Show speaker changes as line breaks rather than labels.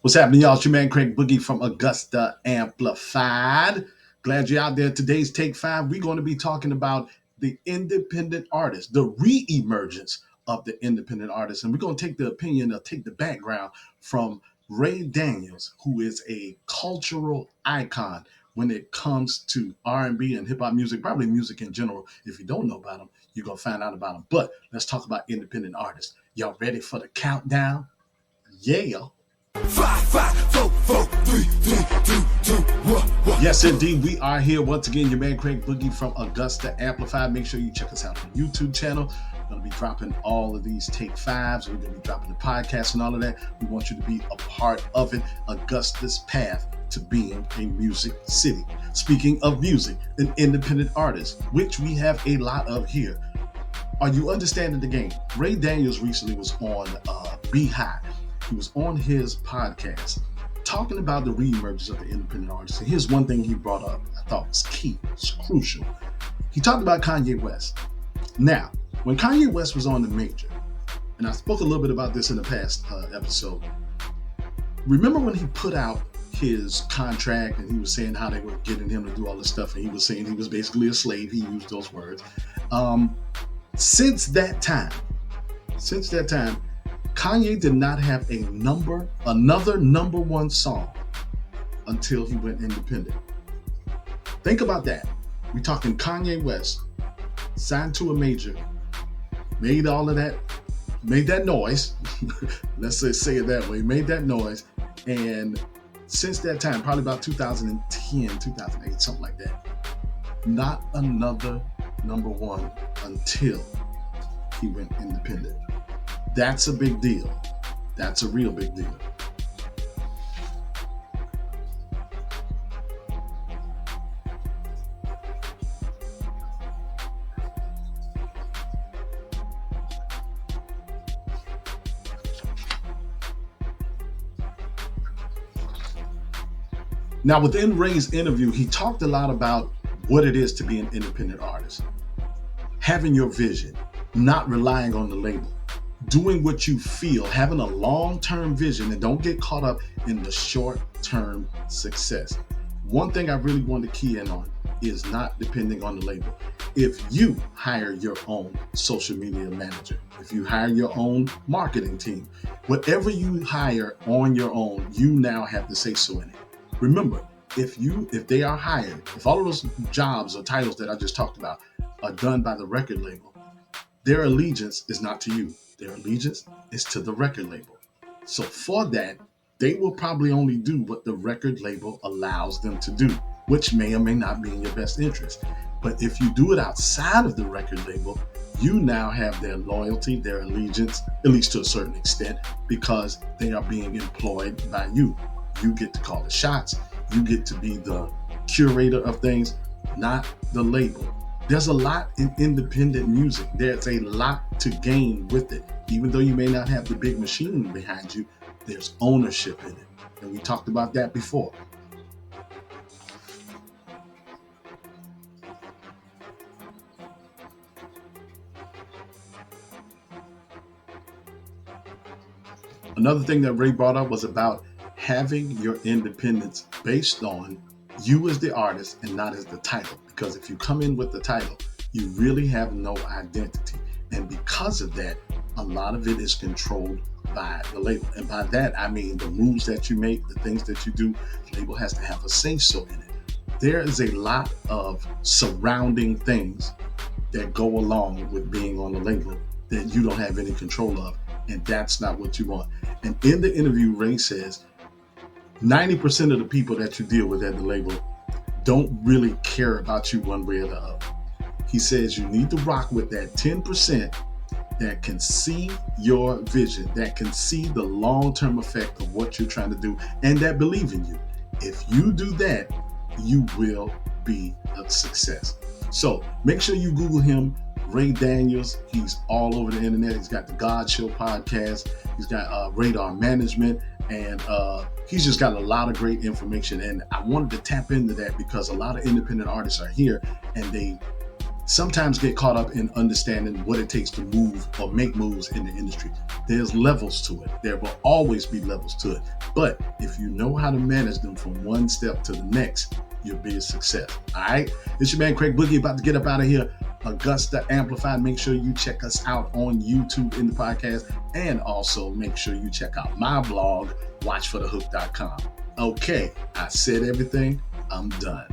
What's happening, y'all? It's your man Craig Boogie from Augusta Amplified. Glad you're out there. Today's Take 5, we're going to be talking about the independent artist, the re-emergence of the independent artist. And we're going to take the opinion or take the background from Ray Daniels, who is a cultural icon when it comes to R&B and hip-hop music, probably music in general. If you don't know about him, you're going to find out about him. But let's talk about independent artists. Y'all ready for the countdown? Yeah.
Five, five, four, four, three, two, two, one.
Yes, indeed. We are here once again. Your man Craig Boogie from Augusta Amplified. Make sure you check us out on the YouTube channel. We're going to be dropping all of these Take 5s. We're going to be dropping the podcast and all of that. We want you to be a part of it. Augusta's path to being a music city. Speaking of music, an independent artist, which we have a lot of here. Are you understanding the game? Ray Daniels recently was on Beehive. He was on his podcast talking about the reemergence of the independent artists. And here's one thing he brought up I thought was key, it's crucial. He talked about Kanye West. Now, when Kanye West was on the major, and I spoke a little bit about this in the past episode, remember when he put out his contract and he was saying how they were getting him to do all this stuff, and he was saying he was basically a slave. He used those words. Since that time, Kanye did not have another number one song until he went independent. Think about that. We're talking Kanye West, signed to a major, made all of that, made that noise. Let's say it that way, made that noise. And since that time, probably about 2010, 2008, something like that, not another number one until he went independent. That's a big deal. That's a real big deal. Now, within Ray's interview, he talked a lot about what it is to be an independent artist. Having your vision, not relying on the label. Doing what you feel, having a long-term vision, and don't get caught up in the short-term success. One thing I really want to key in on is not depending on the label. If you hire your own social media manager, if you hire your own marketing team, whatever you hire on your own, you now have to say so in it. Remember, if they are hired, if all of those jobs or titles that I just talked about are done by the record label, their allegiance is not to you. Their allegiance is to the record label. So for that, they will probably only do what the record label allows them to do, which may or may not be in your best interest. But if you do it outside of the record label, you now have their loyalty, their allegiance, at least to a certain extent, because they are being employed by you. You get to call the shots. You get to be the curator of things, not the label. There's a lot in independent music. There's a lot to gain with it. Even though you may not have the big machine behind you, there's ownership in it. And we talked about that before. Another thing that Ray brought up was about having your independence based on you as the artist and not as the title. Because if you come in with the title, you really have no identity. And because of that, a lot of it is controlled by the label. And by that, I mean the moves that you make, the things that you do, the label has to have a say-so in it. There is a lot of surrounding things that go along with being on the label that you don't have any control of. And that's not what you want. And in the interview, Ray says, 90% of the people that you deal with at the label don't really care about you one way or the other. He says you need to rock with that 10% that can see your vision, that can see the long-term effect of what you're trying to do, and that believe in you. If you do that, you will be a success. So make sure you Google him, Ray Daniels. He's all over the internet. He's got the God Show podcast. He's got Radar Management, and he's just got a lot of great information. And I wanted to tap into that because a lot of independent artists are here and they sometimes get caught up in understanding what it takes to move or make moves in the industry. There's levels to it. There will always be levels to it. But if you know how to manage them from one step to the next, you'll be a success. All right? It's your man, Craig Boogie, about to get up out of here. Augusta Amplified. Make sure you check us out on YouTube in the podcast. And also make sure you check out my blog, watchforthehook.com. Okay, I said everything. I'm done.